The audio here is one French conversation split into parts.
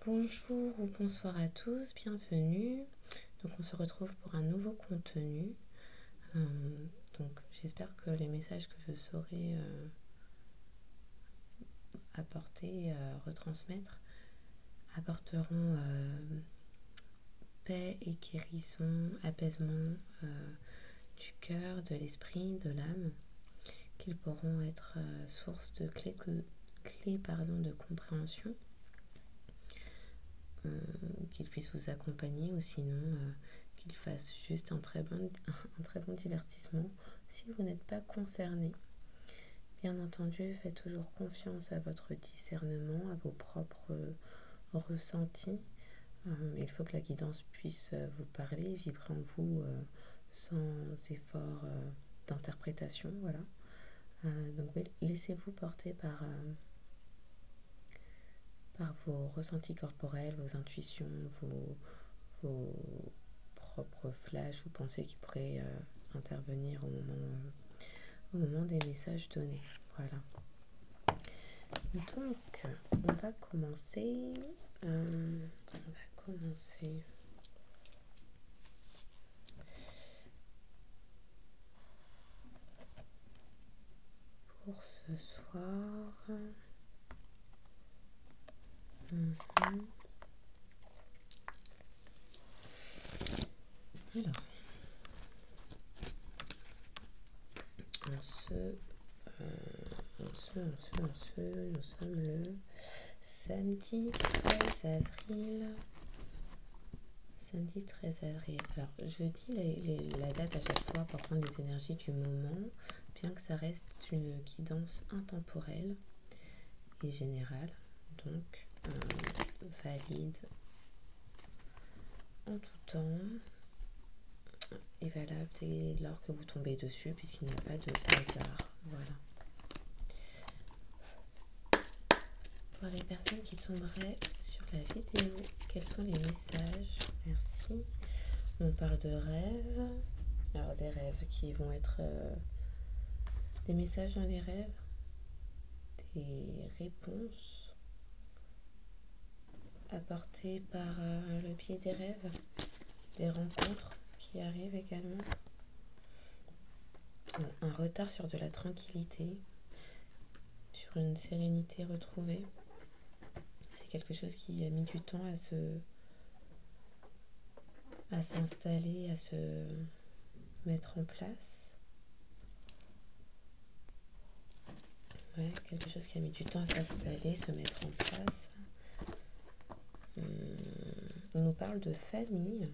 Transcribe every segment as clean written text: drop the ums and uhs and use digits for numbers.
Bonjour ou bonsoir à tous, bienvenue. Donc on se retrouve pour un nouveau contenu. Donc j'espère que les messages que je saurai apporter, retransmettre, apporteront paix et guérison, apaisement du cœur, de l'esprit, de l'âme, qu'ils pourront être source de clés de compréhension. Qu'il puisse vous accompagner ou sinon qu'il fasse juste un très bon divertissement si vous n'êtes pas concerné. Bien entendu, faites toujours confiance à votre discernement, à vos propres ressentis. Il faut que la guidance puisse vous parler, vibrer en vous sans effort d'interprétation. Voilà. Donc oui, laissez-vous porter par vos ressentis corporels, vos intuitions, vos propres flashs ou pensées qui pourraient intervenir au moment des messages donnés. Voilà. Donc, on va commencer. Pour ce soir. Alors, nous sommes le samedi 13 avril. Samedi 13 avril. Alors, je dis la date à chaque fois pour prendre les énergies du moment, bien que ça reste une guidance intemporelle et générale, donc valide en tout temps et valable dès lors que vous tombez dessus, puisqu'il n'y a pas de hasard. Voilà. Pour les personnes qui tomberaient sur la vidéo, quels sont les messages? Merci. On parle de rêves. Alors des rêves qui vont être des messages dans les rêves, des réponses apportées par le biais des rêves, des rencontres qui arrivent également. Un retard sur de la tranquillité, sur une sérénité retrouvée. C'est quelque chose qui a mis du temps à s'installer, à se mettre en place. Ouais, quelque chose qui a mis du temps à s'installer, se mettre en place. On nous parle de famille,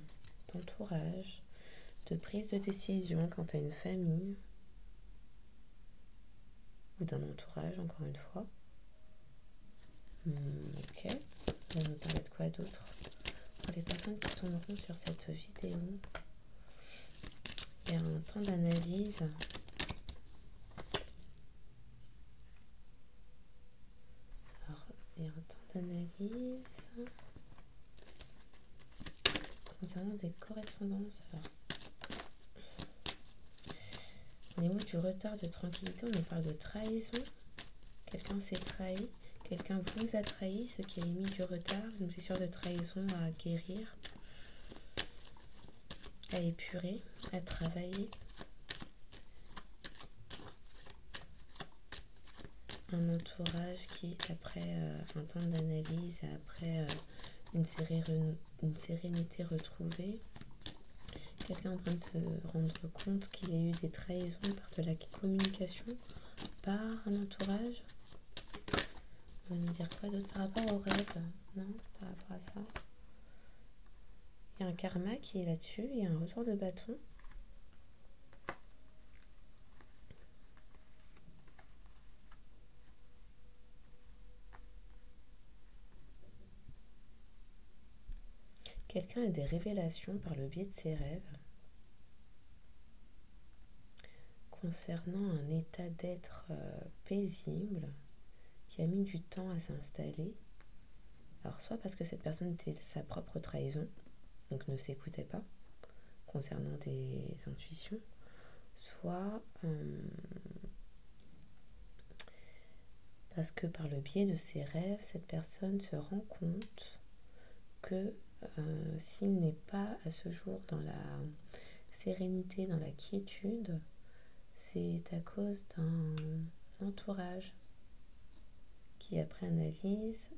d'entourage, de prise de décision quant à une famille ou d'un entourage, encore une fois. Ok, on va nous parler de quoi d'autre? Pour les personnes qui tomberont sur cette vidéo, il y a un temps d'analyse. Alors, il y a un temps d'analyse concernant des correspondances. Alors, au niveau du retard de tranquillité, on nous parle de trahison. Quelqu'un s'est trahi, quelqu'un vous a trahi, ce qui a émis du retard, une blessure de trahison à guérir, à épurer, à travailler. Un entourage qui, après un temps d'analyse, après une sérénité retrouvée, quelqu'un en train de se rendre compte qu'il y a eu des trahisons par de la communication, par un entourage. On va nous dire quoi d'autre par rapport au rêve? Non, par rapport à ça. Il y a un karma qui est là-dessus, il y a un retour de bâton. Quelqu'un a des révélations par le biais de ses rêves concernant un état d'être paisible qui a mis du temps à s'installer. Alors soit parce que cette personne était sa propre trahison, donc ne s'écoutait pas concernant des intuitions, soit parce que par le biais de ses rêves, cette personne se rend compte que s'il n'est pas à ce jour dans la sérénité, dans la quiétude, c'est à cause d'un entourage qui, après analyse,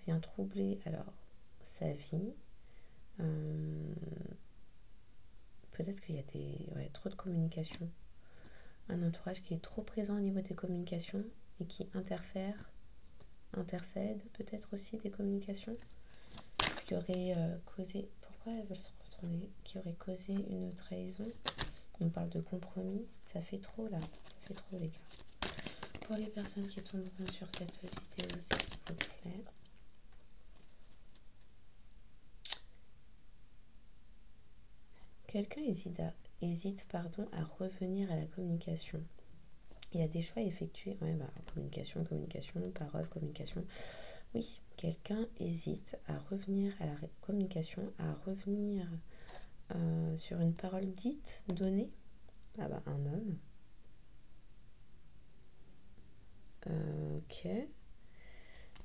vient troubler alors sa vie. Peut-être qu'il y a trop de communication. Un entourage qui est trop présent au niveau des communications et qui intercède peut-être aussi des communications. Ce qui aurait causé... Pourquoi elles veulent se retourner? Qui aurait causé une trahison. On parle de compromis. Ça fait trop là. Ça fait trop les gars. Pour les personnes qui tomberont sur cette vidéo, s'il vous plaît. Quelqu'un hésite à revenir à la communication. Il y a des choix effectués. Communication, parole, communication. Oui, quelqu'un hésite à revenir à la communication, à revenir sur une parole dite, donnée. Un homme. Ok.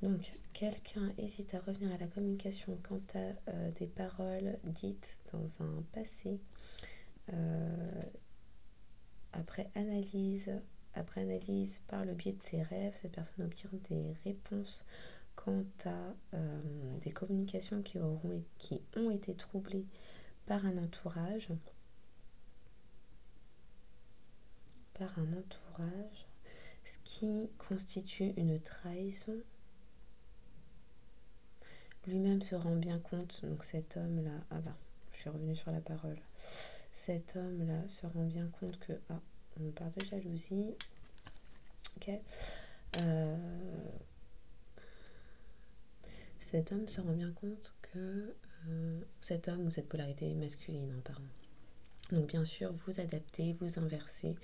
Donc, quelqu'un hésite à revenir à la communication quant à des paroles dites dans un passé. Après analyse par le biais de ses rêves, cette personne obtient des réponses quant à des communications qui ont été troublées par un entourage. Ce qui constitue une trahison. Lui-même se rend bien compte, donc cet homme-là, je suis revenue sur la parole. Cet homme-là se rend bien compte que, on parle de jalousie, ok. Cet homme se rend bien compte que cet homme ou cette polarité masculine, pardon. Donc bien sûr, vous adaptez, vous inversez,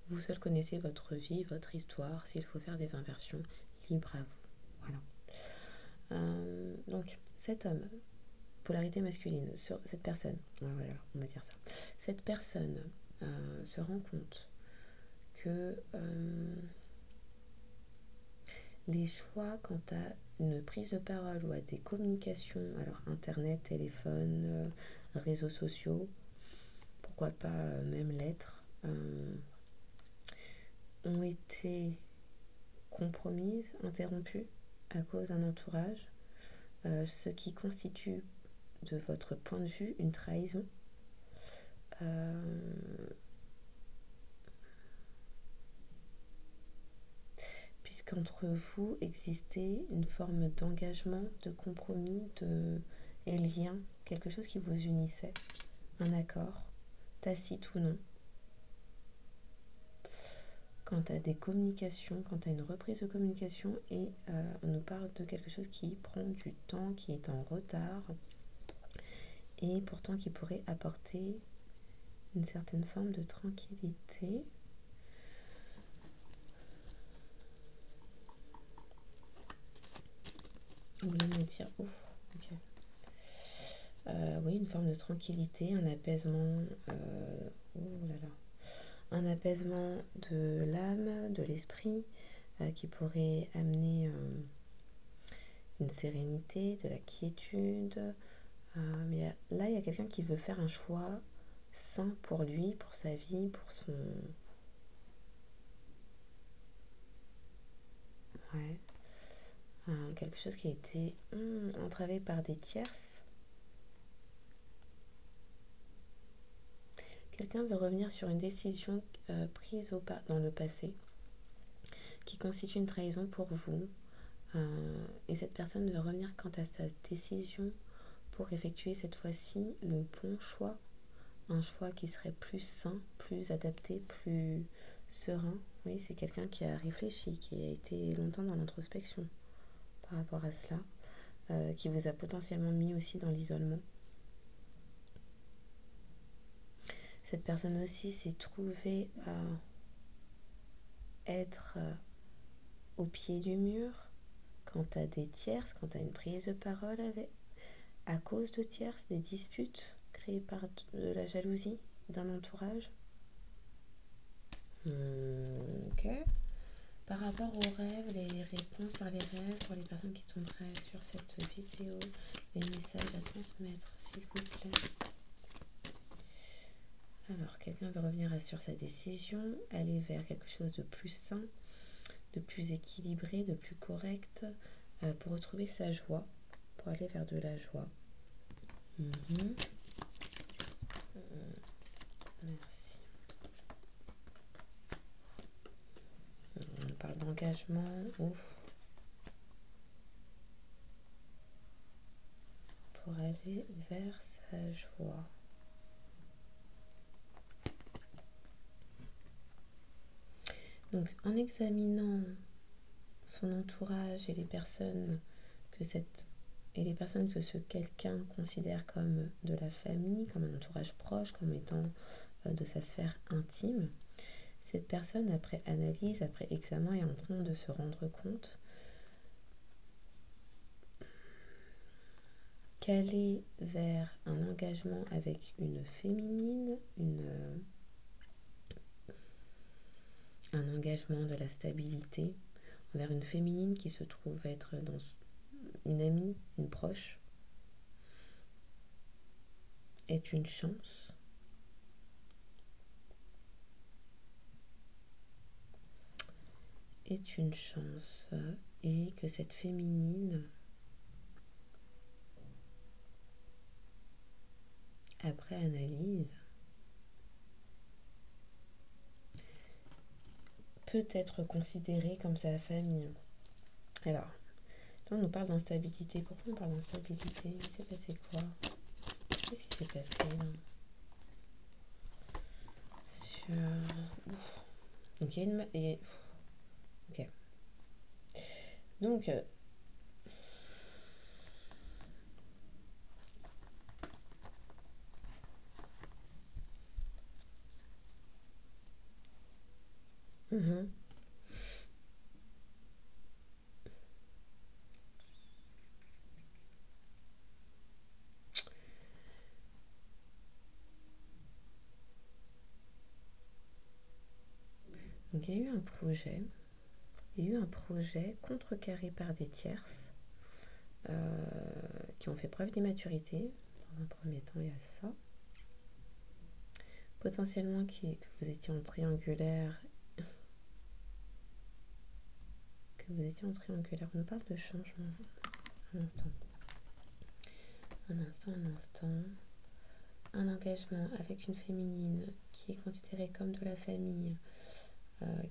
vous seul connaissez votre vie, votre histoire. S'il faut faire des inversions, libre à vous. Voilà. Donc cet homme, polarité masculine, cette personne, voilà, on va dire ça. Cette personne se rend compte que les choix quant à une prise de parole ou à des communications, alors internet, téléphone, réseaux sociaux, pourquoi pas même lettres, ont été compromises, interrompues à cause d'un entourage, ce qui constitue de votre point de vue une trahison. Puisqu'entre vous existait une forme d'engagement, de compromis, et lien, quelque chose qui vous unissait, un accord, tacite ou non. Quant à des communications, quant à une reprise de communication, et on nous parle de quelque chose qui prend du temps, qui est en retard, et pourtant qui pourrait apporter une certaine forme de tranquillité. Vous voulez me dire, ouf, ok. Oui, une forme de tranquillité, un apaisement, un apaisement de l'âme, de l'esprit, qui pourrait amener une sérénité, de la quiétude. Mais là, il y a quelqu'un qui veut faire un choix sain pour lui, pour sa vie, pour son... Ouais. Quelque chose qui a été entravé par des tierces. Quelqu'un veut revenir sur une décision prise dans le passé qui constitue une trahison pour vous. Et cette personne veut revenir quant à sa décision pour effectuer cette fois-ci le bon choix. Un choix qui serait plus sain, plus adapté, plus serein. Oui, c'est quelqu'un qui a réfléchi, qui a été longtemps dans l'introspection par rapport à cela, qui vous a potentiellement mis aussi dans l'isolement. Cette personne aussi s'est trouvée à être au pied du mur quant à des tierces, quant à une prise de parole à cause de tierces, des disputes créées par de la jalousie d'un entourage. Ok. Par rapport aux rêves, les réponses par les rêves, pour les personnes qui tomberaient sur cette vidéo, les messages à transmettre, s'il vous plaît. Alors, quelqu'un veut revenir sur sa décision, aller vers quelque chose de plus sain, de plus équilibré, de plus correct, pour retrouver sa joie, pour aller vers de la joie. Merci. On parle d'engagement. Pour aller vers sa joie. Donc, en examinant son entourage et les personnes que ce quelqu'un considère comme de la famille, comme un entourage proche, comme étant de sa sphère intime, cette personne, après analyse, après examen, est en train de se rendre compte qu'aller vers un engagement avec une féminine, un engagement de la stabilité, envers une féminine qui se trouve être dans une amie, une proche, est une chance. Est une chance et que cette féminine, après analyse, peut être considérée comme sa famille. Alors, là on nous parle d'instabilité. Pourquoi on parle d'instabilité? Il s'est passé quoi? Qu'est-ce qui s'est passé là? Donc il y a une... Ok. Donc... Donc il y a eu un projet contrecarré par des tierces qui ont fait preuve d'immaturité. Dans un premier temps, il y a ça. Potentiellement que vous étiez en triangulaire. On parle de changement. Un instant. Un engagement avec une féminine qui est considérée comme de la famille,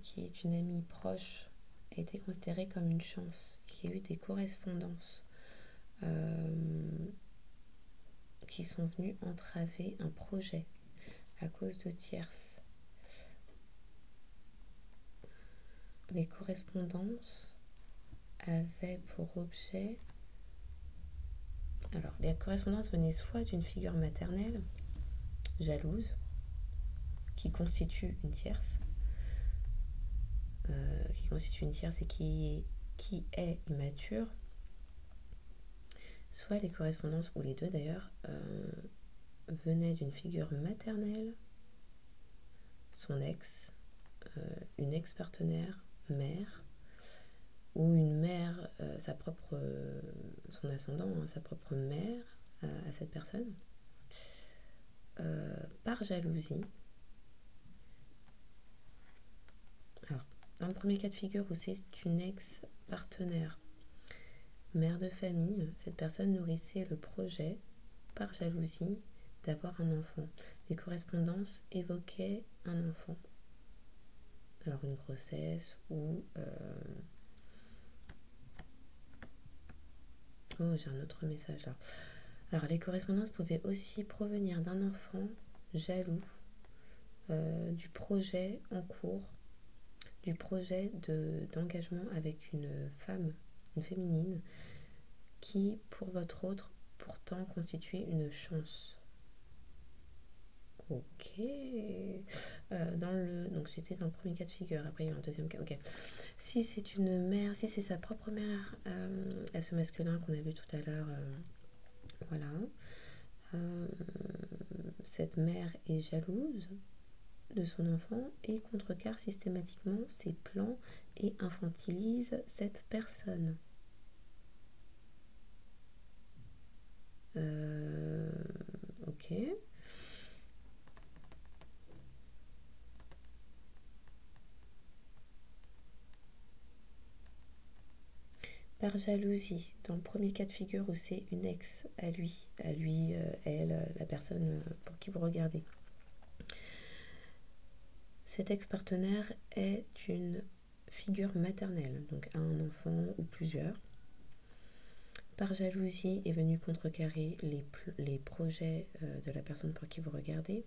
qui est une amie proche, a été considérée comme une chance. Il y a eu des correspondances qui sont venues entraver un projet à cause de tierces. Les correspondances avaient pour objet... Alors, les correspondances venaient soit d'une figure maternelle, jalouse, qui constitue une tierce, et qui est immature, soit les correspondances, ou les deux d'ailleurs, venaient d'une figure maternelle, son ex, une ex-partenaire, mère, ou une mère, son ascendant, sa propre mère à cette personne, par jalousie. Alors, dans le premier cas de figure où c'est une ex-partenaire, mère de famille, cette personne nourrissait le projet, par jalousie, d'avoir un enfant. Les correspondances évoquaient un enfant. Alors une grossesse ou... Oh, j'ai un autre message là. Alors les correspondances pouvaient aussi provenir d'un enfant jaloux du projet en cours, du projet d'engagement avec une femme, une féminine, qui pour votre autre pourtant constituait une chance. Ok. Donc c'était dans le premier cas de figure. Après il y a eu un deuxième cas. Ok. Si c'est une mère, si c'est sa propre mère, à ce masculin qu'on a vu tout à l'heure, voilà. Cette mère est jalouse de son enfant et contrecarre systématiquement ses plans et infantilise cette personne. Ok. Par jalousie, dans le premier cas de figure où c'est une ex à lui, elle, la personne pour qui vous regardez. Cet ex-partenaire est une figure maternelle, donc un enfant ou plusieurs. Par jalousie est venu contrecarrer les projets de la personne pour qui vous regardez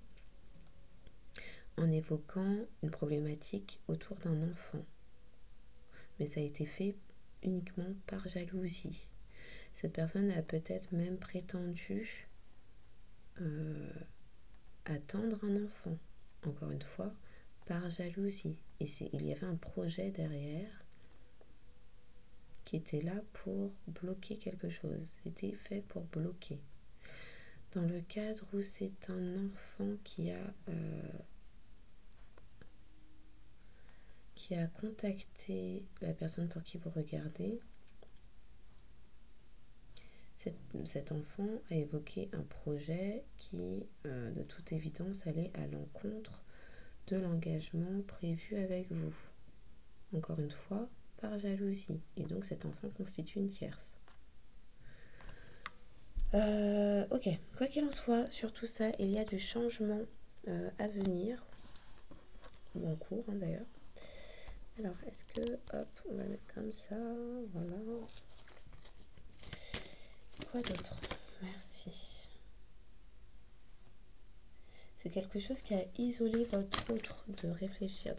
en évoquant une problématique autour d'un enfant. Mais ça a été fait uniquement par jalousie. Cette personne a peut-être même prétendu attendre un enfant, encore une fois, par jalousie. Et il y avait un projet derrière qui était là pour bloquer quelque chose. C'était fait pour bloquer. Dans le cadre où c'est un enfant qui a contacté la personne pour qui vous regardez, cet enfant a évoqué un projet qui, de toute évidence, allait à l'encontre de l'engagement prévu avec vous. Encore une fois, par jalousie. Et donc cet enfant constitue une tierce. Ok, quoi qu'il en soit, sur tout ça, il y a du changement à venir, ou en cours d'ailleurs. Alors, est-ce que, hop, on va mettre comme ça, voilà. Quoi d'autre? Merci. C'est quelque chose qui a isolé votre autre de réfléchir,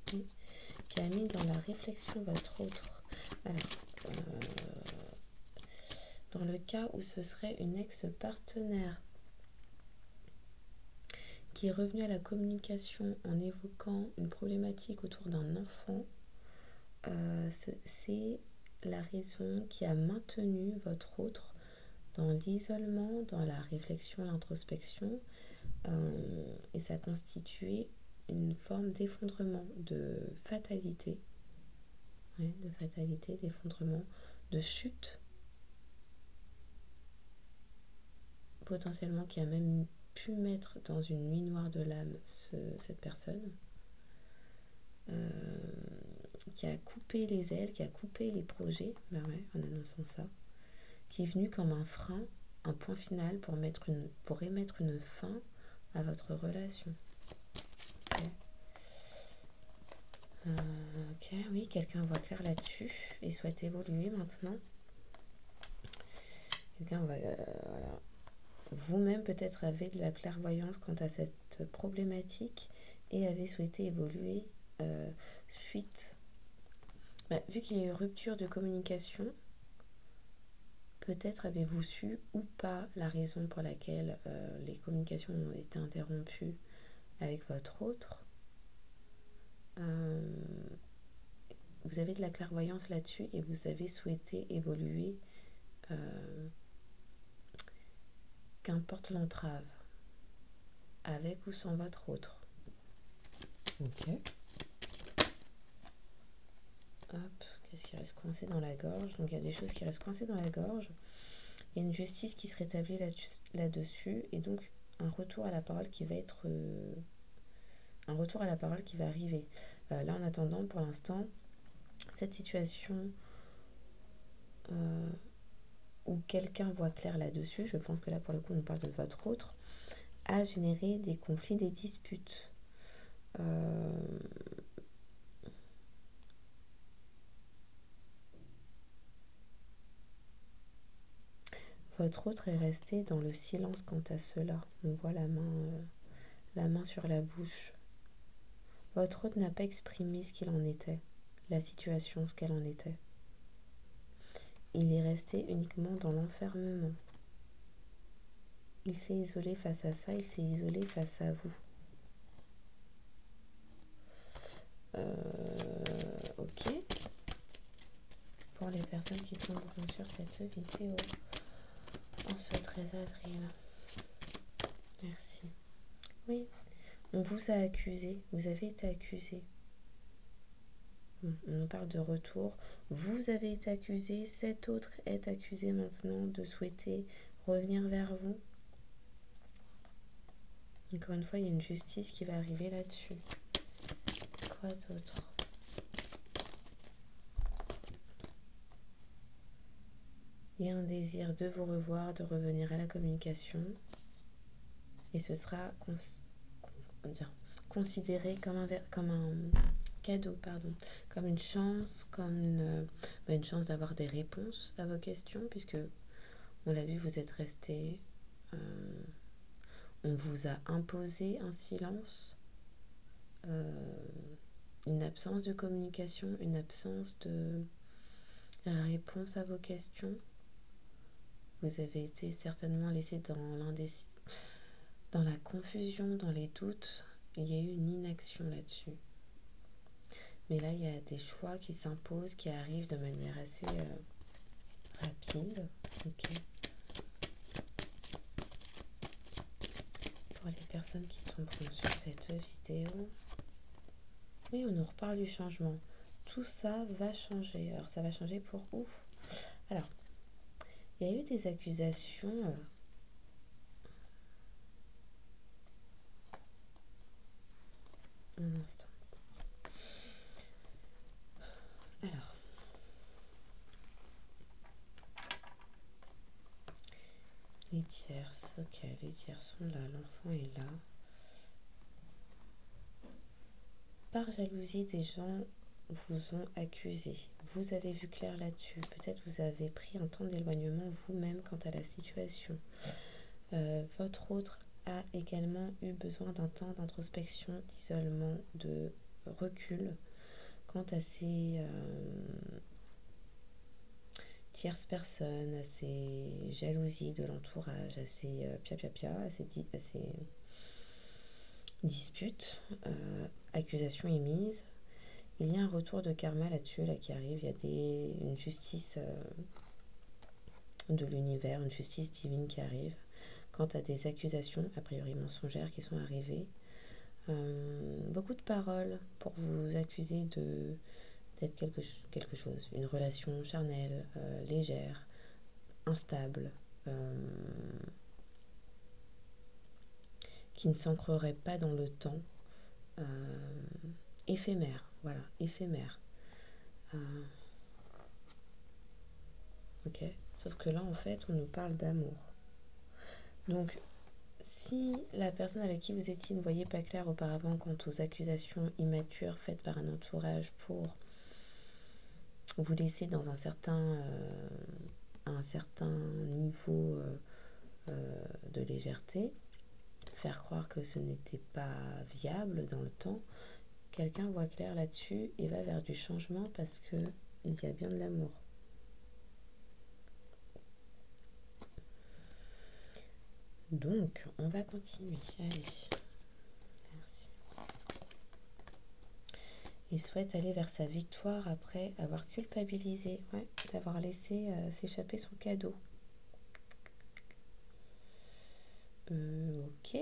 qui a mis dans la réflexion votre autre. Alors, dans le cas où ce serait une ex-partenaire qui est revenue à la communication en évoquant une problématique autour d'un enfant, c'est la raison qui a maintenu votre autre dans l'isolement, dans la réflexion, l'introspection, et ça constituait une forme d'effondrement, de fatalité, d'effondrement, de chute, potentiellement qui a même pu mettre dans une nuit noire de l'âme cette personne, qui a coupé les ailes, qui a coupé les projets, en annonçant ça, qui est venu comme un frein, un point final pour émettre une fin à votre relation. Ok, oui, quelqu'un voit clair là-dessus et souhaite évoluer maintenant. Quelqu'un va... voilà. Vous-même peut-être avez de la clairvoyance quant à cette problématique et avez souhaité évoluer suite. Vu qu'il y a eu rupture de communication, peut-être avez-vous su ou pas la raison pour laquelle les communications ont été interrompues avec votre autre. Vous avez de la clairvoyance là-dessus et vous avez souhaité évoluer, qu'importe l'entrave, avec ou sans votre autre. Ok. Hop, qu'est-ce qui reste coincé dans la gorge? Donc il y a des choses qui restent coincées dans la gorge. Il y a une justice qui se rétablit là-dessus et donc un retour à la parole qui va être... un retour à la parole qui va arriver. Là, en attendant, pour l'instant, cette situation où quelqu'un voit clair là-dessus, je pense que là, pour le coup, on parle de votre autre, a généré des conflits, des disputes. Votre autre est resté dans le silence quant à cela. On voit la main sur la bouche. Votre autre n'a pas exprimé ce qu'il en était, la situation, ce qu'elle en était. Il est resté uniquement dans l'enfermement. Il s'est isolé face à ça, il s'est isolé face à vous. Ok. Pour les personnes qui tomberont sur cette vidéo en ce 13 avril. Merci. Oui, On vous a accusé, vous avez été accusé. On nous parle de retour. Vous avez été accusé, cet autre est accusé maintenant de souhaiter revenir vers vous. Encore une fois, il y a une justice qui va arriver là-dessus. Quoi d'autre? Il y a un désir de vous revoir, de revenir à la communication. Et ce sera considéré comme un cadeau, comme une chance, comme une chance d'avoir des réponses à vos questions, puisque on l'a vu, vous êtes resté, on vous a imposé un silence, une absence de communication, une absence de réponse à vos questions. Vous avez été certainement laissé dans la confusion, dans les doutes. Il y a eu une inaction là-dessus. Mais là, il y a des choix qui s'imposent, qui arrivent de manière assez rapide. Okay. Pour les personnes qui tomberont sur cette vidéo. Oui, on nous reparle du changement. Tout ça va changer. Alors, ça va changer pour où? Alors, il y a eu des accusations. Un instant. Alors. Les tierces, ok, les tierces sont là, l'enfant est là. Par jalousie, des gens vous ont accusé. Vous avez vu clair là-dessus. Peut-être vous avez pris un temps d'éloignement vous-même quant à la situation. Votre autre a également eu besoin d'un temps d'introspection, d'isolement, de recul quant à ses tierces personnes, à ses jalousies de l'entourage, à ses à ses disputes, accusations émises. Il y a un retour de karma là-dessus là, qui arrive. Il y a une justice de l'univers, une justice divine qui arrive quant à des accusations a priori mensongères qui sont arrivées. Beaucoup de paroles pour vous accuser d'être quelque chose, une relation charnelle, légère, instable, qui ne s'ancrerait pas dans le temps, éphémère, voilà, éphémère. Ok, sauf que là en fait on nous parle d'amour. Donc si la personne avec qui vous étiez ne voyait pas clair auparavant quant aux accusations immatures faites par un entourage pour vous laisser dans un certain niveau de légèreté, faire croire que ce n'était pas viable dans le temps, quelqu'un voit clair là-dessus et va vers du changement parce que il y a bien de l'amour. Donc, on va continuer. Allez. Merci. Il souhaite aller vers sa victoire après avoir culpabilisé, d'avoir laissé s'échapper son cadeau. Ok.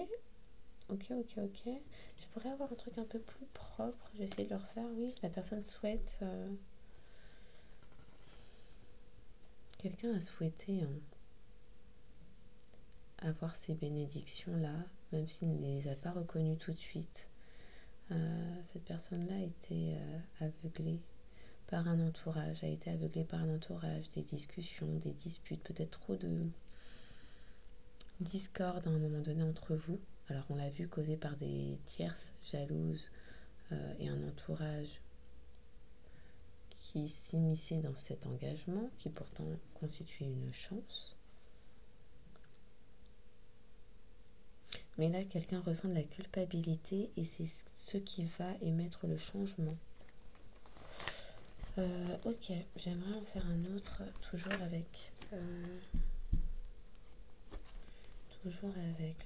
Je pourrais avoir un truc un peu plus propre. Je vais essayer de le refaire. Oui, la personne souhaite... Quelqu'un a souhaité avoir ces bénédictions-là, même s'il ne les a pas reconnues tout de suite. Cette personne-là a été aveuglée par un entourage, des discussions, des disputes, peut-être trop de discorde à un moment donné entre vous. Alors on l'a vu, causé par des tierces jalouses et un entourage qui s'immisçait dans cet engagement, qui pourtant constituait une chance. Mais là, quelqu'un ressent de la culpabilité et c'est ce qui va émettre le changement. Ok, j'aimerais en faire un autre, toujours avec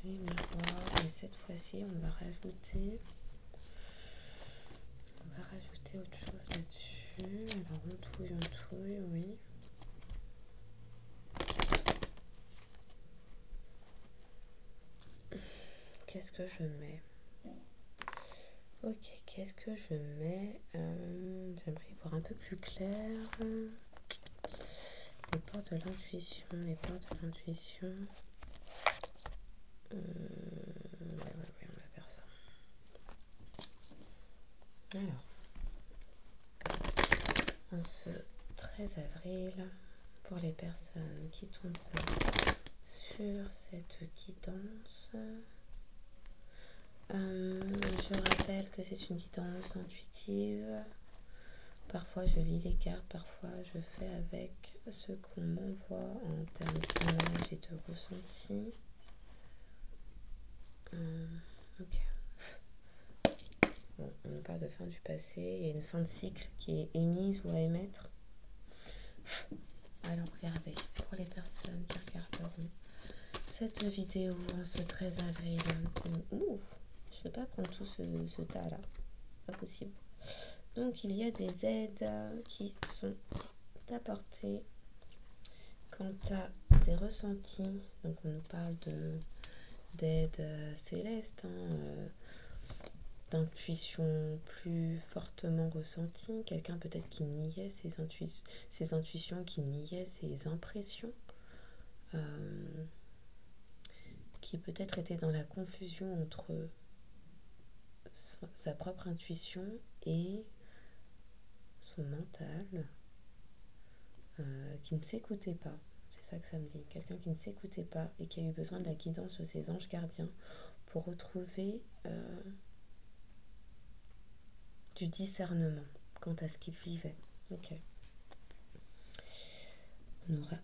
les miroirs, mais cette fois-ci, on va rajouter autre chose là-dessus. Alors, on touille, oui. Qu'est-ce que je mets? Ok, qu'est-ce que je mets? J'aimerais y voir un peu plus clair. Les portes de l'intuition, les portes de l'intuition. Ouais, on va faire ça. Alors, en ce 13 avril, pour les personnes qui tomberont sur cette guidance, je rappelle que c'est une guidance intuitive. Parfois je lis les cartes, parfois je fais avec ce qu'on m'envoie en termes d'image et de ressenti. Ok. Bon, on nous parle de fin du passé, il y a une fin de cycle qui est émise ou à émettre. Alors regardez, pour les personnes qui regarderont cette vidéo en ce 13 avril, je ne vais pas prendre tout ce tas là, pas possible. Donc il y a des aides qui sont apportées quant à des ressentis. Donc on nous parle d'aide céleste, d'intuition plus fortement ressentie. Quelqu'un peut-être qui niait ses intuitions, qui niait ses impressions, qui peut-être était dans la confusion entre sa propre intuition et son mental, qui ne s'écoutait pas. C'est ça que ça me dit. Quelqu'un qui ne s'écoutait pas et qui a eu besoin de la guidance de ses anges gardiens pour retrouver du discernement quant à ce qu'il vivait. Ok.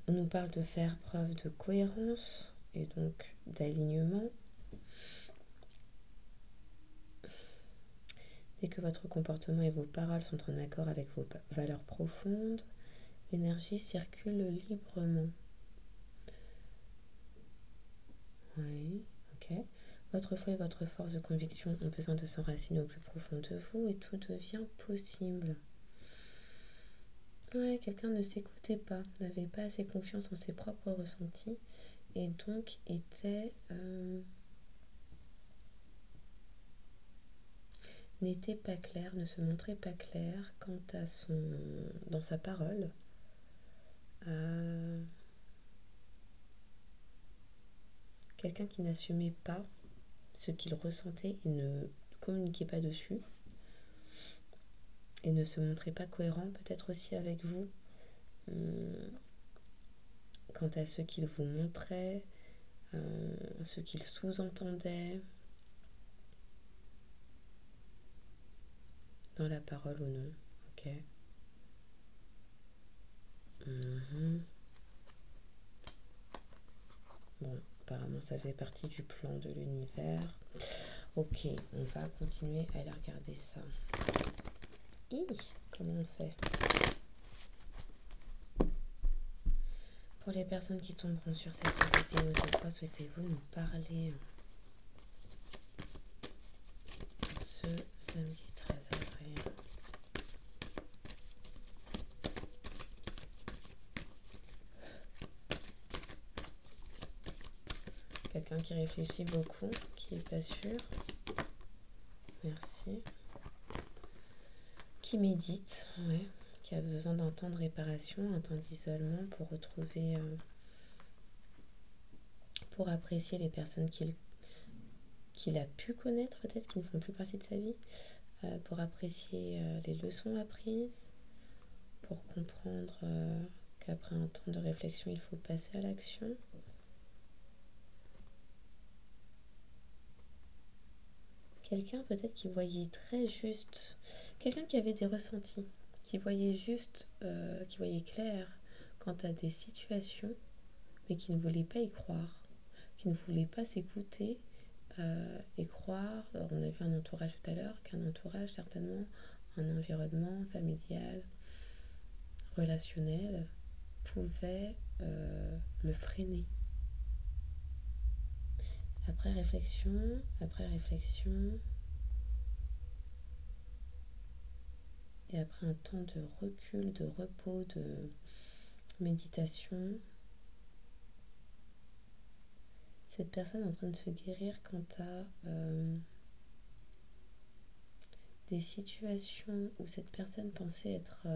On nous parle de faire preuve de cohérence et donc d'alignement. Dès que votre comportement et vos paroles sont en accord avec vos valeurs profondes, l'énergie circule librement. Oui, ok. Votre foi et votre force de conviction ont besoin de s'enraciner au plus profond de vous et tout devient possible. Ouais, quelqu'un ne s'écoutait pas, n'avait pas assez confiance en ses propres ressentis et donc n'était pas clair, ne se montrait pas clair quant à dans sa parole. Quelqu'un qui n'assumait pas ce qu'il ressentait et ne communiquait pas dessus et ne se montrait pas cohérent peut-être aussi avec vous quant à ce qu'il vous montrait, ce qu'il sous-entendait dans la parole ou non. Ok. Bon, apparemment ça faisait partie du plan de l'univers. Ok, on va continuer à aller regarder ça. Comment on fait? Pour les personnes qui tomberont sur cette vidéo, de quoi souhaitez-vous nous parler ce samedi 13 avril? Quelqu'un qui réfléchit beaucoup, qui n'est pas sûr. Merci. Qui médite, ouais. Qui a besoin d'un temps de réparation, un temps d'isolement pour retrouver, pour apprécier les personnes qu'il a pu connaître, peut-être qui ne font plus partie de sa vie, pour apprécier les leçons apprises, pour comprendre qu'après un temps de réflexion, il faut passer à l'action. Quelqu'un peut-être qui voyait très juste, quelqu'un qui avait des ressentis, qui voyait juste, qui voyait clair quant à des situations, mais qui ne voulait pas y croire, qui ne voulait pas s'écouter et croire. Alors, on a vu un entourage tout à l'heure, qu'un entourage certainement, un environnement familial, relationnel, pouvait le freiner. Après réflexion, et après un temps de recul, de repos, de méditation, cette personne est en train de se guérir quant à des situations où cette personne pensait être...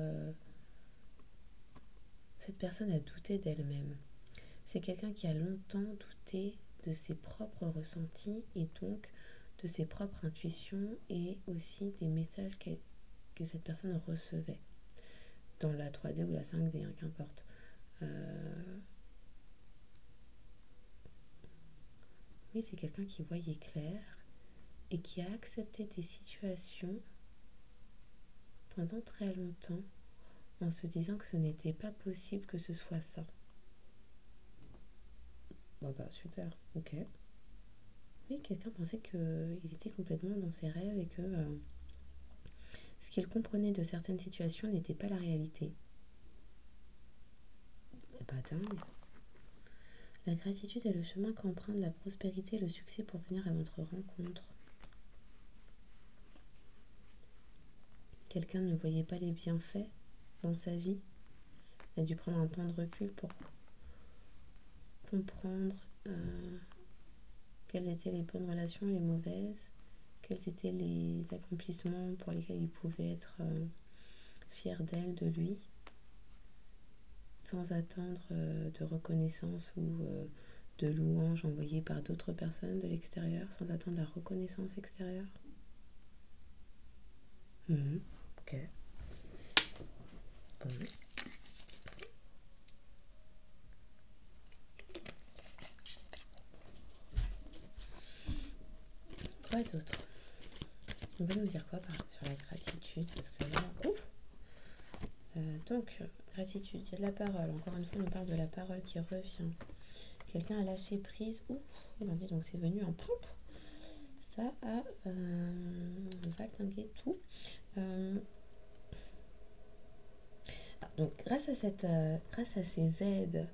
cette personne a douté d'elle-même. C'est quelqu'un qui a longtemps douté de ses propres ressentis et donc de ses propres intuitions et aussi des messages que cette personne recevait dans la 3D ou la 5D, hein, qu'importe. Oui, c'est quelqu'un qui voyait clair et qui a accepté des situations pendant très longtemps en se disant que ce n'était pas possible que ce soit ça. Bah super, ok. Oui, quelqu'un pensait qu'il était complètement dans ses rêves et que ce qu'il comprenait de certaines situations n'était pas la réalité. Bah dingue. La gratitude est le chemin qu'emprunte la prospérité et le succès pour venir à votre rencontre. Quelqu'un ne voyait pas les bienfaits dans sa vie, a dû prendre un temps de recul pour comprendre quelles étaient les bonnes relations et les mauvaises, quels étaient les accomplissements pour lesquels il pouvait être fier d'elle, de lui, sans attendre de reconnaissance ou de louanges envoyées par d'autres personnes de l'extérieur, sans attendre la reconnaissance extérieure. Ok. Bon. Quoi d'autre? On va nous dire quoi sur la gratitude? Parce que là, ouf. Donc, gratitude, il y a de la parole. Encore une fois, on nous parle de la parole qui revient. Quelqu'un a lâché prise. Ouf, dis donc c'est venu en pompe. Ça a valdingué tout. Donc, grâce à ces aides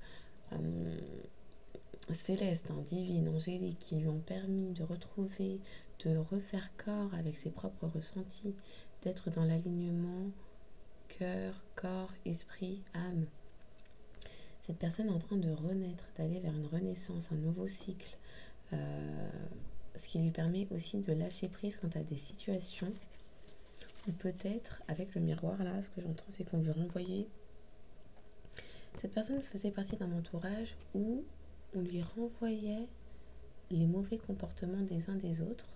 célestes, divines, angéliques, qui lui ont permis de retrouver, de refaire corps avec ses propres ressentis, d'être dans l'alignement cœur, corps, esprit, âme. Cette personne est en train de renaître, d'aller vers une renaissance, un nouveau cycle, ce qui lui permet aussi de lâcher prise quant à des situations où peut-être, avec le miroir là, ce que j'entends, c'est qu'on lui renvoyait. Cette personne faisait partie d'un entourage où on lui renvoyait les mauvais comportements des uns des autres.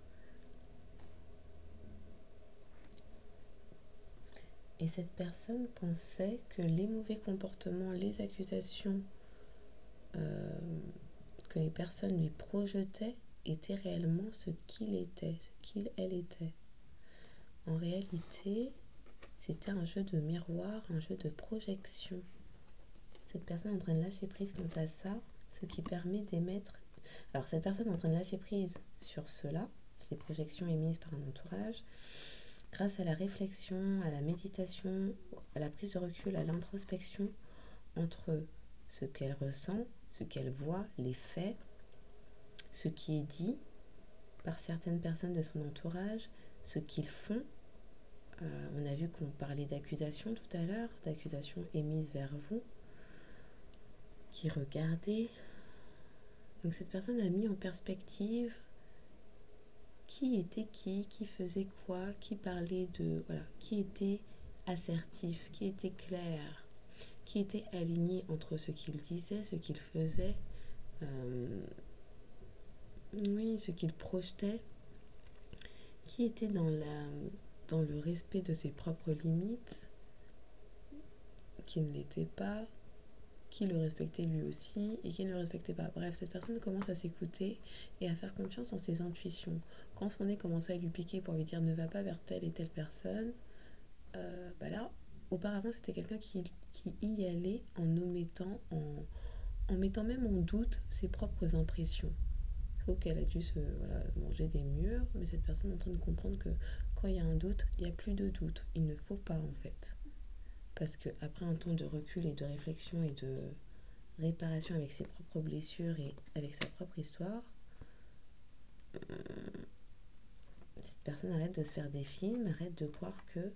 Et cette personne pensait que les mauvais comportements, les accusations que les personnes lui projetaient étaient réellement ce qu'il était, ce elle était. En réalité, c'était un jeu de miroir, un jeu de projection. Cette personne est en train de lâcher prise quant à ça, ce qui permet d'émettre... Alors cette personne est en train de lâcher prise sur cela, les projections émises par un entourage, grâce à la réflexion, à la méditation, à la prise de recul, à l'introspection, entre ce qu'elle ressent, ce qu'elle voit, les faits, ce qui est dit par certaines personnes de son entourage, ce qu'ils font. On a vu qu'on parlait d'accusations tout à l'heure, d'accusations émises vers vous, qui regardaient. Donc cette personne a mis en perspective qui était qui faisait quoi, qui parlait de... Voilà, qui était assertif, qui était clair, qui était aligné entre ce qu'il disait, ce qu'il faisait, oui, ce qu'il projetait, qui était dans le respect de ses propres limites, qui ne l'était pas, qui le respectait lui aussi et qui ne le respectait pas. Bref, cette personne commence à s'écouter et à faire confiance en ses intuitions. Quand son nez commence à lui piquer pour lui dire ne va pas vers telle et telle personne, là, auparavant c'était quelqu'un qui y allait en omettant, en mettant même en doute ses propres impressions. Sauf qu'elle a dû manger des murs, mais cette personne est en train de comprendre que quand il y a un doute, il n'y a plus de doute. Il ne faut pas en fait. Parce qu'après un temps de recul et de réflexion et de réparation avec ses propres blessures et avec sa propre histoire, cette personne arrête de se faire des films, arrête de croire que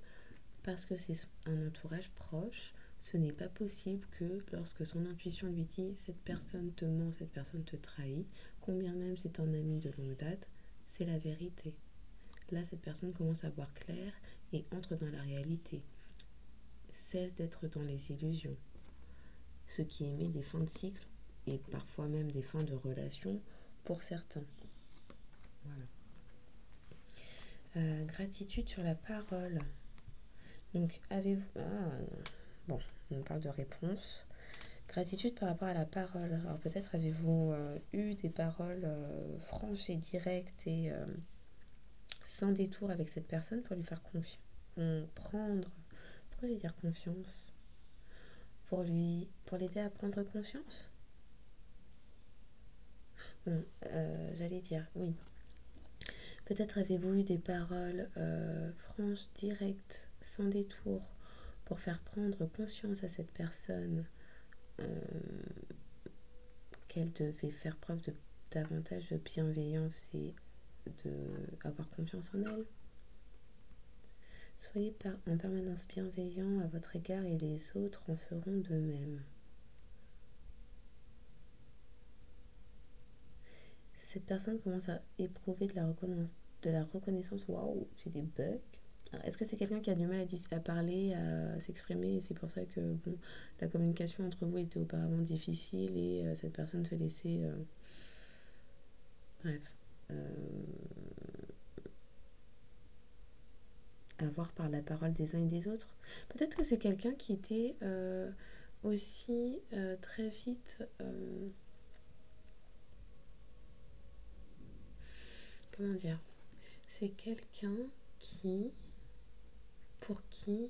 parce que c'est un entourage proche, ce n'est pas possible que lorsque son intuition lui dit cette personne te ment, cette personne te trahit, combien même c'est un ami de longue date, c'est la vérité. Là, cette personne commence à voir clair et entre dans la réalité. Cesse d'être dans les illusions. Ce qui émet des fins de cycle et parfois même des fins de relation pour certains. Voilà. Gratitude sur la parole. Donc, avez-vous... bon, on parle de réponse. Gratitude par rapport à la parole. Alors peut-être avez-vous eu des paroles franches et directes et sans détour avec cette personne pour lui faire prendre... Pourquoi je vais dire confiance? Pour l'aider à prendre confiance? Bon, j'allais dire, oui. Peut-être avez-vous eu des paroles franches, directes, sans détour, pour faire prendre conscience à cette personne qu'elle devait faire preuve de davantage de bienveillance et d'avoir confiance en elle. Soyez en permanence bienveillant à votre égard et les autres en feront de même. Cette personne commence à éprouver de la reconnaissance. Waouh, j'ai des bugs. Est-ce que c'est quelqu'un qui a du mal à parler, à s'exprimer et c'est pour ça que bon, la communication entre vous était auparavant difficile et cette personne se laissait... bref. Avoir par la parole des uns et des autres. Peut-être que c'est quelqu'un qui était aussi très vite... comment dire? C'est quelqu'un pour qui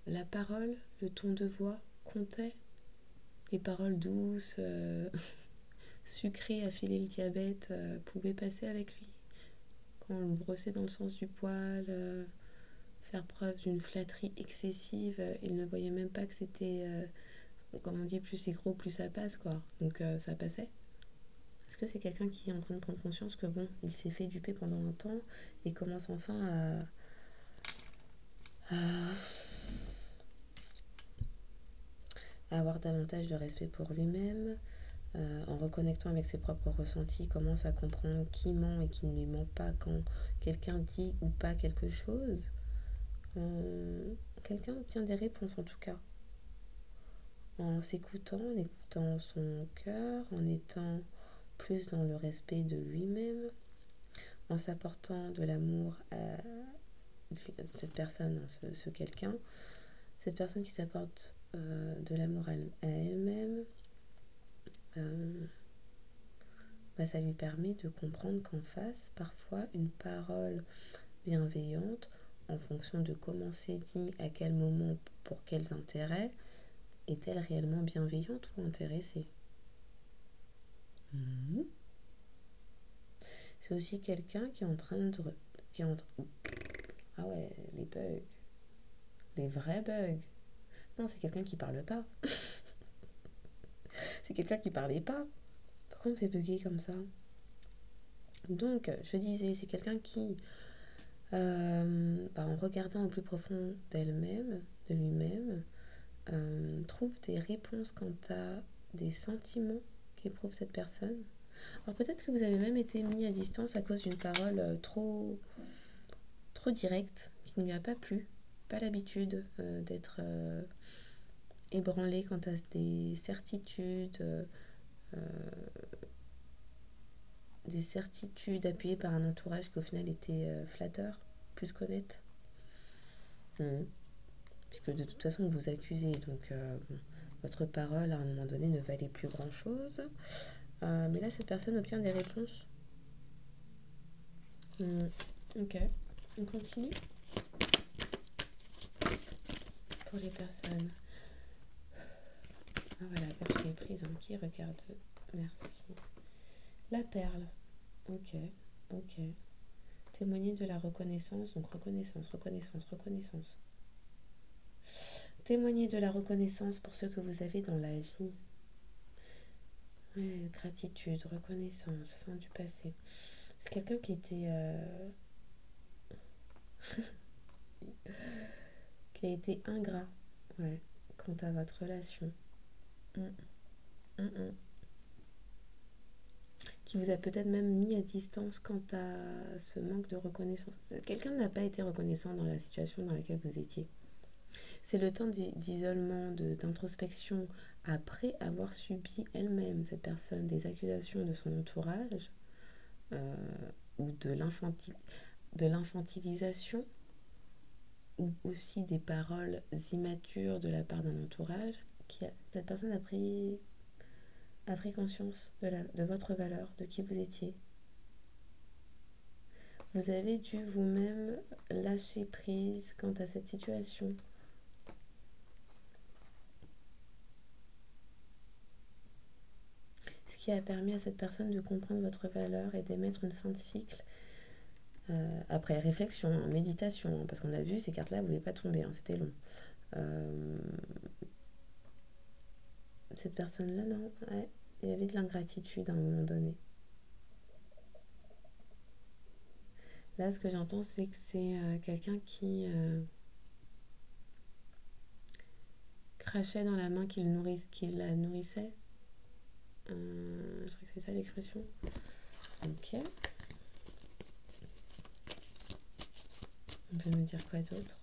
la parole, le ton de voix comptait. Les paroles douces, sucrées à filer le diabète pouvaient passer avec lui. Quand on le brossait dans le sens du poil, faire preuve d'une flatterie excessive, il ne voyait même pas que c'était, comme on dit, plus c'est gros, plus ça passe, quoi. Donc ça passait. Est-ce que c'est quelqu'un qui est en train de prendre conscience que bon, il s'est fait duper pendant un temps et commence enfin à avoir davantage de respect pour lui-même, en reconnectant avec ses propres ressentis, commence à comprendre qui ment et qui ne lui ment pas quand quelqu'un dit ou pas quelque chose. Quelqu'un obtient des réponses en tout cas. En s'écoutant, en écoutant son cœur, en étant plus dans le respect de lui-même, en s'apportant de l'amour à cette personne, ce quelqu'un, cette personne qui s'apporte de l'amour à elle-même, ça lui permet de comprendre qu'en face, parfois, une parole bienveillante, en fonction de comment c'est dit, à quel moment, pour quels intérêts, est-elle réellement bienveillante ou intéressée? C'est aussi quelqu'un qui est en train de... Ah ouais, les bugs. Les vrais bugs. Non, c'est quelqu'un qui parle pas. C'est quelqu'un qui parlait pas. Pourquoi on me fait bugger comme ça? Donc, je disais, c'est quelqu'un qui, en regardant au plus profond d'elle-même, de lui-même, trouve des réponses quant à des sentiments qu'éprouve cette personne. Alors peut-être que vous avez même été mis à distance à cause d'une parole trop directe, qui ne lui a pas plu, pas l'habitude d'être ébranlé quant à des certitudes, appuyées par un entourage qui au final était flatteur, plus qu'honnête. Puisque de toute façon vous accusez, donc votre parole à un moment donné ne valait plus grand chose. Mais là cette personne obtient des réponses. Ok, on continue. Pour les personnes. Ah voilà, la perche qui est prise, qui regarde. Merci. La perle. Ok. Témoigner de la reconnaissance, donc reconnaissance. Témoigner de la reconnaissance pour ce que vous avez dans la vie. Ouais, gratitude, reconnaissance, fin du passé. C'est quelqu'un qui était... qui a été ingrat, ouais, quant à votre relation. qui vous a peut-être même mis à distance quant à ce manque de reconnaissance. Quelqu'un n'a pas été reconnaissant dans la situation dans laquelle vous étiez. C'est le temps d'isolement, d'introspection, après avoir subi elle-même, cette personne, des accusations de son entourage, ou de l'infantilisation, ou aussi des paroles immatures de la part d'un entourage, cette personne a pris conscience de votre valeur, de qui vous étiez. Vous avez dû vous-même lâcher prise quant à cette situation. Ce qui a permis à cette personne de comprendre votre valeur et d'émettre une fin de cycle après réflexion, méditation, parce qu'on a vu, ces cartes-là ne voulaient pas tomber, c'était long. Cette personne-là, non, ouais, il y avait de l'ingratitude à un moment donné. Là, ce que j'entends, c'est que c'est quelqu'un qui crachait dans la main qui la nourrissait. Je crois que c'est ça l'expression. Ok. On peut me dire quoi d'autre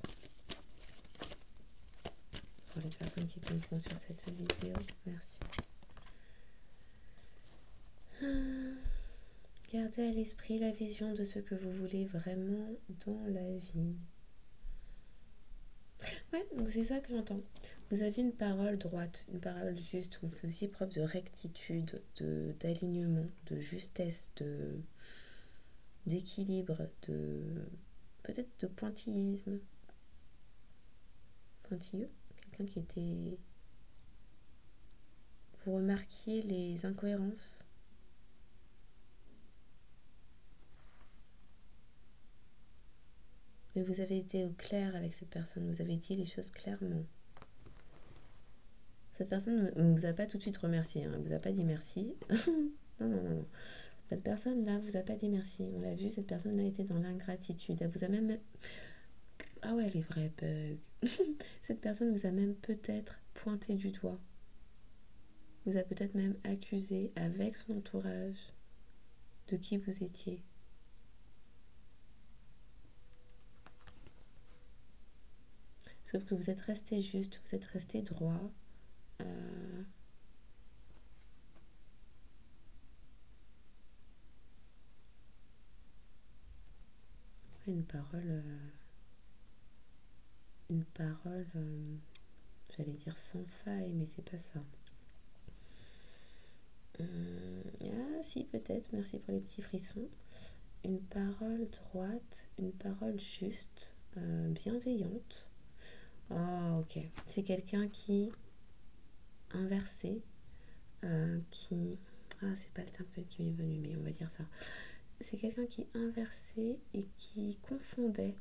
pour les personnes qui tomberont sur cette vidéo? Merci. Gardez à l'esprit la vision de ce que vous voulez vraiment dans la vie. Ouais, donc c'est ça que j'entends. Vous avez une parole droite, une parole juste, vous faisiez preuve de rectitude, d'alignement, de justesse, d'équilibre, peut-être de pointillisme. Pointilleux, quelqu'un qui était... Vous remarquiez les incohérences. Mais vous avez été au clair avec cette personne, vous avez dit les choses clairement. Cette personne ne vous a pas tout de suite remercié, elle ne vous a pas dit merci. non. Cette personne-là vous a pas dit merci. On l'a vu, cette personne-là était dans l'ingratitude. Elle vous a même... Ah ouais, les vrais bugs. Cette personne vous a même peut-être pointé du doigt. Vous a peut-être même accusé avec son entourage de qui vous étiez. Sauf que vous êtes resté juste, vous êtes resté droit. Une parole, j'allais dire sans faille, mais c'est pas ça. Ah si, peut-être, merci pour les petits frissons. Une parole droite, une parole juste, bienveillante. Oh, ok. C'est quelqu'un qui inversé, qui... Ah, c'est pas le terme qui m'est venu, mais on va dire ça. C'est quelqu'un qui inversait et qui confondait.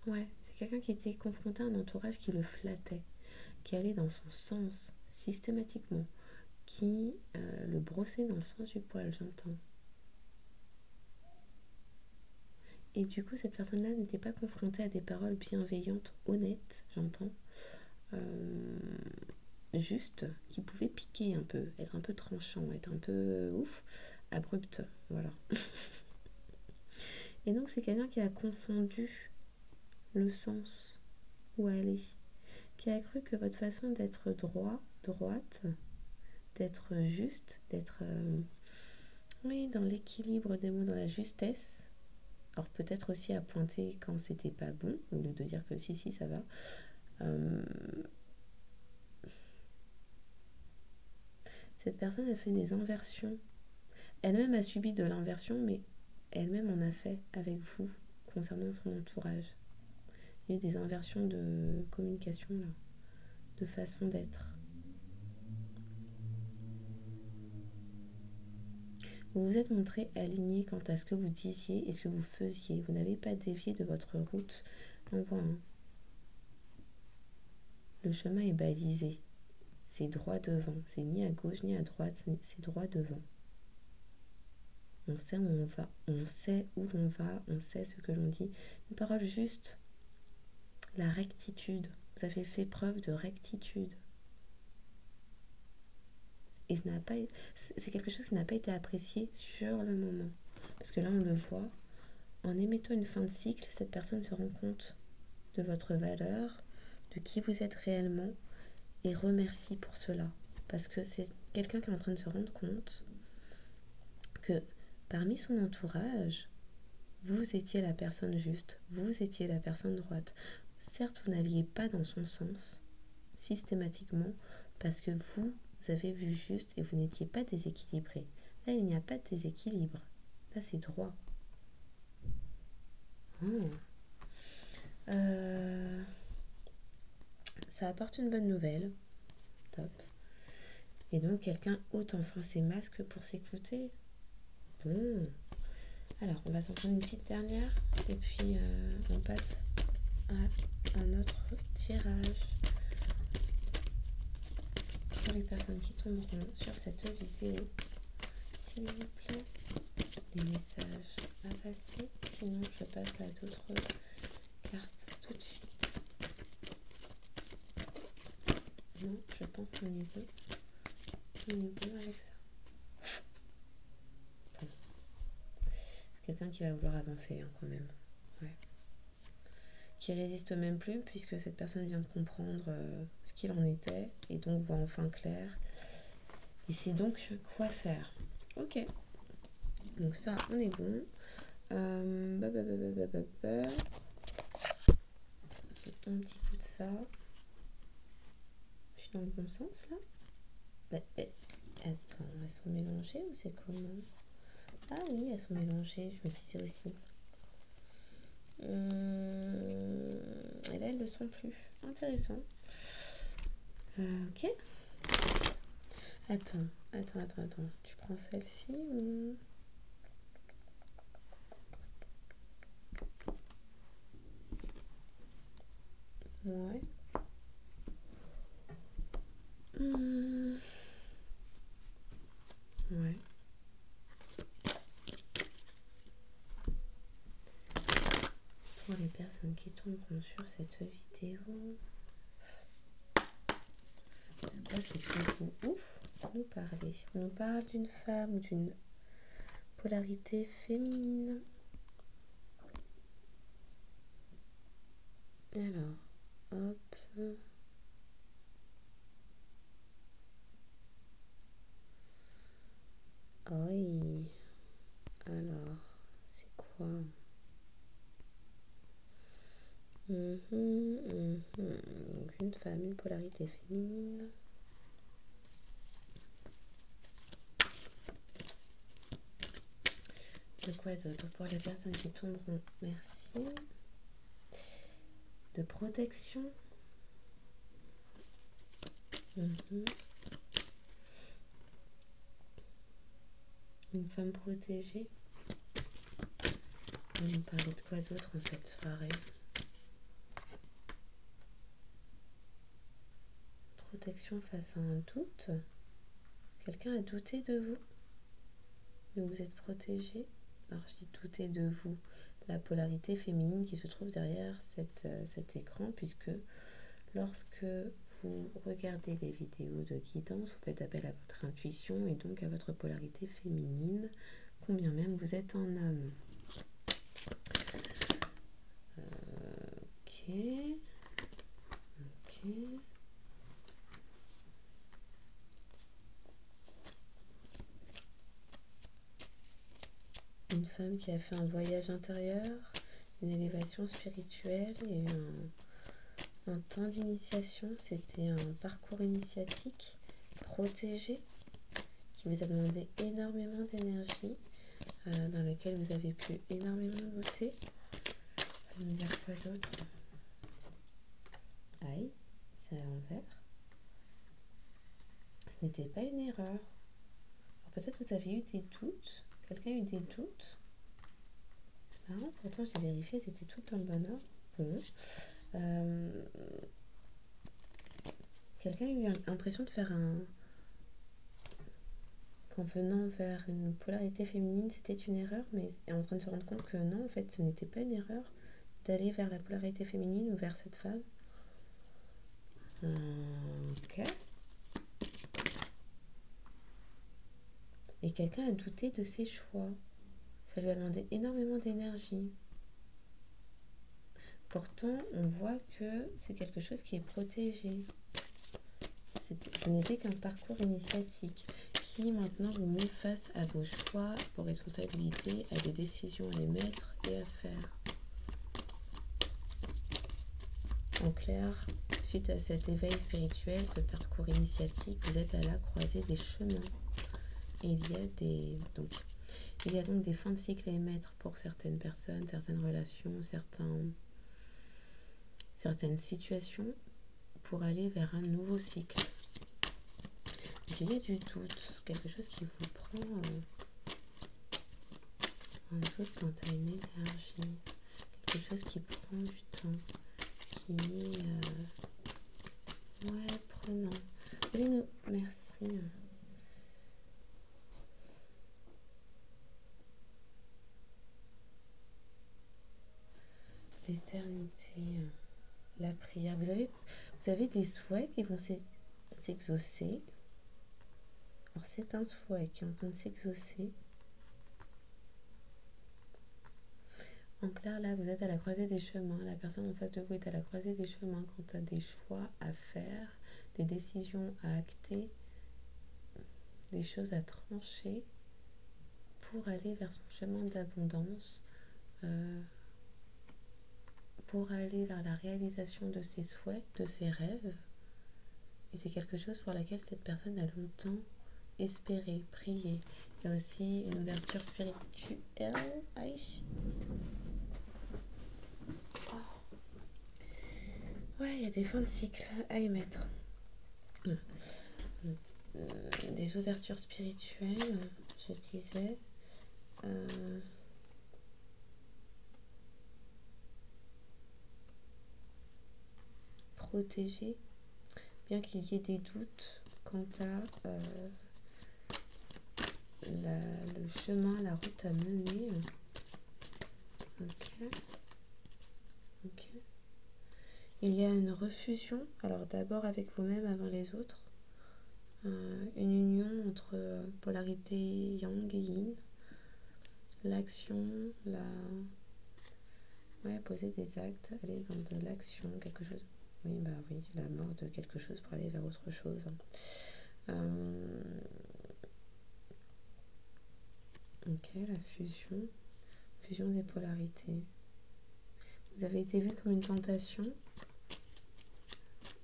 Ouais, c'est quelqu'un qui était confronté à un entourage qui le flattait, qui allait dans son sens systématiquement, qui le brossait dans le sens du poil, j'entends. Et du coup, cette personne-là n'était pas confrontée à des paroles bienveillantes, honnêtes, j'entends, juste, qui pouvaient piquer un peu, être un peu tranchant, être un peu ouf, abrupt, voilà. Et donc, c'est quelqu'un qui a confondu le sens où aller, qui a cru que votre façon d'être droite, d'être juste, d'être oui, dans l'équilibre des mots, dans la justesse. Alors peut-être aussi à pointer quand c'était pas bon, au lieu de dire que si, ça va. Cette personne a fait des inversions. Elle-même a subi de l'inversion, mais elle-même en a fait avec vous concernant son entourage. Il y a eu des inversions de communication là, de façon d'être. Vous vous êtes montré aligné quant à ce que vous disiez et ce que vous faisiez. Vous n'avez pas dévié de votre route. On voit, hein. Le chemin est balisé. C'est droit devant. C'est ni à gauche ni à droite. C'est droit devant. On sait où on va. On sait où l'on va. On sait ce que l'on dit. Une parole juste. La rectitude. Vous avez fait preuve de rectitude. Et c'est quelque chose qui n'a pas été apprécié sur le moment. Parce que là, on le voit, en émettant une fin de cycle, cette personne se rend compte de votre valeur, de qui vous êtes réellement, et remercie pour cela. Parce que c'est quelqu'un qui est en train de se rendre compte que parmi son entourage, vous étiez la personne juste, vous étiez la personne droite. Certes, vous n'alliez pas dans son sens, systématiquement, parce que vous avez vu juste et vous n'étiez pas déséquilibré. Là, il n'y a pas de déséquilibre. Là, c'est droit. Ça apporte une bonne nouvelle. Top. Et donc, quelqu'un ôte enfin ses masques pour s'écouter. Bon. Alors, on va s'en prendre une petite dernière. Et puis, on passe à un autre tirage. Pour les personnes qui tomberont sur cette vidéo, s'il vous plaît, les messages à passer. Sinon, je passe à d'autres cartes tout de suite. Non, je pense qu'on est bon. On est bon avec ça. Bon. C'est quelqu'un qui va vouloir avancer hein, quand même. Ouais. Qui résiste même plus puisque cette personne vient de comprendre ce qu'il en était et donc voit enfin clair. Et c'est donc quoi faire. Ok. Donc ça, on est bon. Un petit coup de ça. Je suis dans le bon sens là. Attends, elles sont mélangées ou c'est comment? Ah oui, elles sont mélangées, je me disais aussi. Et là, elles ne le sont plus. Intéressant. Ok. Attends. Tu prends celle-ci ou... Ouais. Ouais. Pour les personnes qui tomberont sur cette vidéo, qu'est-ce que ouf nous parler? On nous parle d'une femme ou d'une polarité féminine. Alors, hop. Oui. Alors, c'est quoi? Donc une femme, une polarité féminine. De quoi d'autre pour les personnes qui tomberont? Merci. De protection. Une femme protégée. On nous parlait de quoi d'autre en cette soirée? Protection face à un doute. Quelqu'un a douté de vous, mais vous êtes protégé. Alors je dis douter de vous, la polarité féminine qui se trouve derrière cet écran, puisque lorsque vous regardez des vidéos de guidance, vous faites appel à votre intuition et donc à votre polarité féminine, combien même vous êtes un homme. Ok. Une femme qui a fait un voyage intérieur, une élévation spirituelle et un temps d'initiation. C'était un parcours initiatique protégé qui vous a demandé énormément d'énergie, dans lequel vous avez pu énormément douter. Ça veut dire quoi d'autre? Aïe, c'est à l'envers. Ce n'était pas une erreur. Alors peut-être vous avez eu des doutes. Quelqu'un a eu des doutes. C'est marrant, pourtant j'ai vérifié, c'était tout en bon ordre. Bon. Quelqu'un a eu l'impression de faire qu'en venant vers une polarité féminine, c'était une erreur, mais est en train de se rendre compte que non, en fait, ce n'était pas une erreur d'aller vers la polarité féminine ou vers cette femme. Ok. Et quelqu'un a douté de ses choix. Ça lui a demandé énormément d'énergie. Pourtant, on voit que c'est quelque chose qui est protégé. Ce n'était qu'un parcours initiatique qui maintenant vous met face à vos choix, vos responsabilités, à des décisions à émettre et à faire. En clair, suite à cet éveil spirituel, ce parcours initiatique, vous êtes à la croisée des chemins. Et il y a donc des fins de cycle à émettre pour certaines personnes, certaines relations, certaines situations pour aller vers un nouveau cycle. Il y a du doute, quelque chose qui vous prend un doute quant à une énergie, quelque chose qui prend du temps, qui est prenant. Merci. L'éternité, la prière. Vous avez des souhaits qui vont s'exaucer. Alors c'est un souhait qui est en train de s'exaucer. En clair, là, vous êtes à la croisée des chemins. La personne en face de vous est à la croisée des chemins quant à des choix à faire, des décisions à acter, des choses à trancher pour aller vers son chemin d'abondance, pour aller vers la réalisation de ses souhaits, de ses rêves. Et c'est quelque chose pour laquelle cette personne a longtemps espéré, prié. Il y a aussi une ouverture spirituelle. Ouais, il y a des fins de cycle à émettre. Des ouvertures spirituelles, je disais. Protégé, bien qu'il y ait des doutes quant à le chemin, la route à mener. Ok. Il y a une refusion, alors d'abord avec vous-même avant les autres, une union entre polarité yang et yin, l'action, poser des actes, aller dans de l'action, quelque chose. Oui, la mort de quelque chose pour aller vers autre chose. Ok, la fusion des polarités. Vous avez été vu comme une tentation.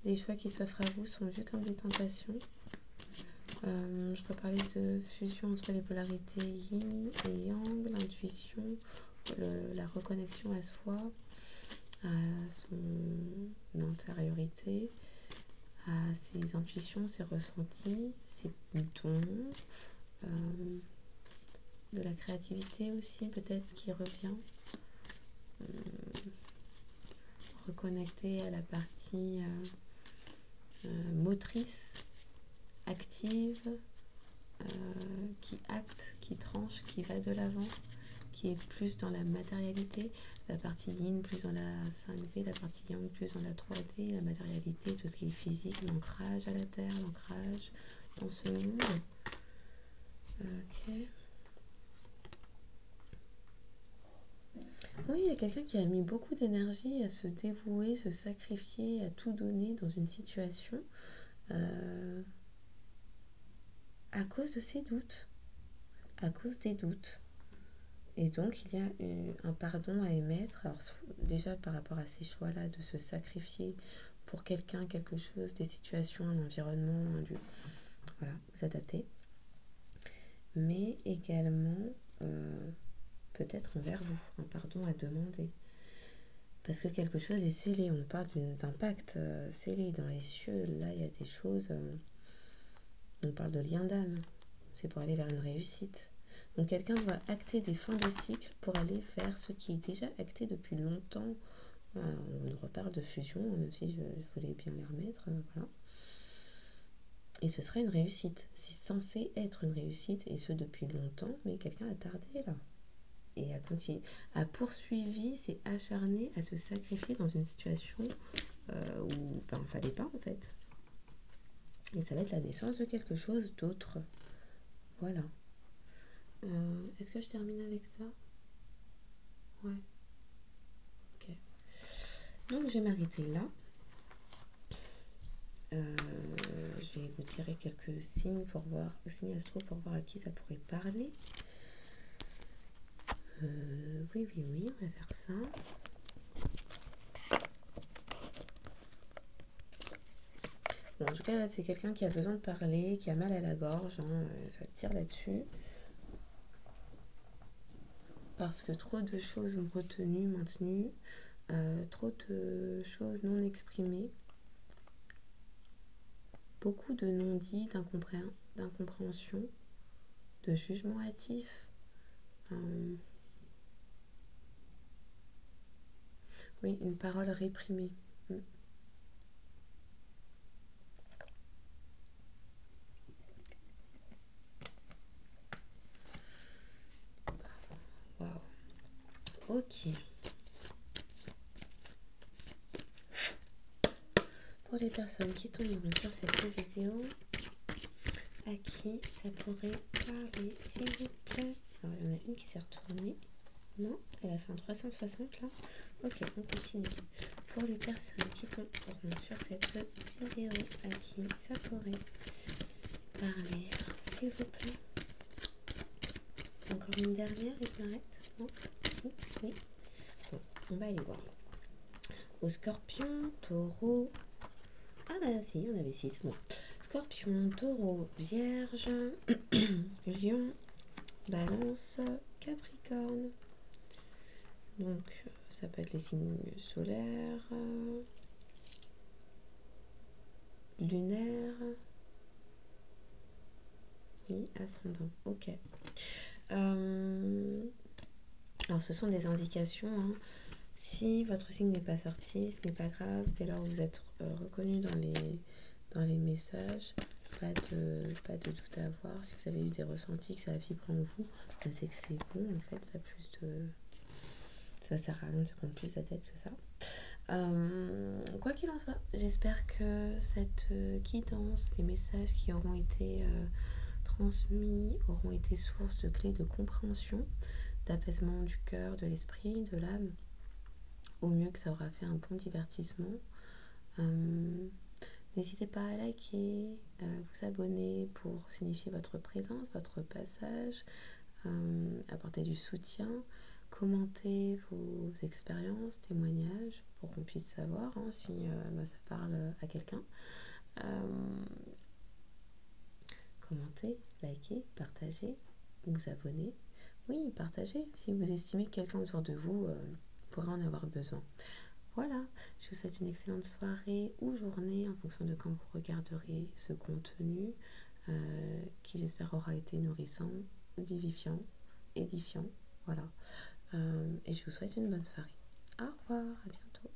Les choix qui s'offrent à vous sont vus comme des tentations. Je peux parler de fusion entre les polarités yin et yang, l'intuition, la reconnexion à soi, à son intériorité, à ses intuitions, ses ressentis, ses dons, de la créativité aussi peut-être qui revient. Reconnecter à la partie motrice, active, qui acte, qui tranche, qui va de l'avant, qui est plus dans la matérialité, la partie yin plus dans la 5D, la partie yang plus dans la 3D, la matérialité, tout ce qui est physique, l'ancrage à la terre, l'ancrage dans ce monde. Ok. Oui, il y a quelqu'un qui a mis beaucoup d'énergie à se dévouer, se sacrifier, à tout donner dans une situation à cause de ses doutes, à cause des doutes. Et donc, il y a un pardon à émettre, alors déjà par rapport à ces choix-là, de se sacrifier pour quelqu'un, quelque chose, des situations, un environnement, un lieu. Voilà, vous adaptez. Mais également, peut-être envers vous, un pardon à demander. Parce que quelque chose est scellé, on parle d'un pacte scellé dans les cieux. Là, il y a des choses, on parle de lien d'âme, c'est pour aller vers une réussite. Donc quelqu'un doit acter des fins de cycle pour aller vers ce qui est déjà acté depuis longtemps. On reparle de fusion, même si je voulais bien les remettre. Voilà. Et ce serait une réussite. C'est censé être une réussite, et ce depuis longtemps, mais quelqu'un a tardé là. Et a poursuivi, s'est acharné à se sacrifier dans une situation où il ne fallait pas en fait. Et ça va être la naissance de quelque chose d'autre. Voilà. Est-ce que je termine avec ça? Ouais. Ok. Donc, je vais m'arrêter là. Je vais vous tirer quelques signes pour voir, signes astro pour voir à qui ça pourrait parler. Oui, on va faire ça. Bon, en tout cas, là, c'est quelqu'un qui a besoin de parler, qui a mal à la gorge, hein, ça tire là-dessus. Parce que trop de choses retenues, maintenues, trop de choses non exprimées, beaucoup de non-dits, d'incompréhension, de jugement hâtif. Oui, une parole réprimée. Waouh. Ok. Pour les personnes qui tomberont sur cette vidéo, à qui ça pourrait parler, s'il vous plaît? Alors, il y en a une qui s'est retournée. Non, elle a fait un 360 là. Ok, on continue. Pour les personnes qui tomberont sur cette vidéo, à qui ça pourrait parler, s'il vous plaît? Encore une dernière et je m'arrête? Non? Oui. Bon, on va aller voir. Au Scorpion, Taureau. Ah bah si, on avait 6 mois. Scorpion, Taureau, Vierge, Lion, Balance, Capricorne. Donc ça peut être les signes solaires, lunaires. Oui, ascendant. Ok. Alors ce sont des indications. Hein. Si votre signe n'est pas sorti, ce n'est pas grave. Dès lors où vous êtes reconnu dans les messages, pas de doute à avoir. Si vous avez eu des ressentis, que ça vibre en vous, ben c'est que c'est bon en fait. Pas plus de... Ça sert à rien de se prendre plus la tête que ça. Quoi qu'il en soit, j'espère que cette guidance, les messages qui auront été transmis auront été source de clés de compréhension, d'apaisement du cœur, de l'esprit, de l'âme. Au mieux que ça aura fait un bon divertissement. N'hésitez pas à liker, vous abonner pour signifier votre présence, votre passage, apporter du soutien, commenter vos expériences, témoignages pour qu'on puisse savoir hein, si ça parle à quelqu'un. Commentez, likez, partagez, vous abonnez. Oui, partagez si vous estimez que quelqu'un autour de vous pourrait en avoir besoin. Voilà, je vous souhaite une excellente soirée ou journée en fonction de quand vous regarderez ce contenu qui j'espère aura été nourrissant, vivifiant, édifiant. Voilà. Et je vous souhaite une bonne soirée. Au revoir, à bientôt.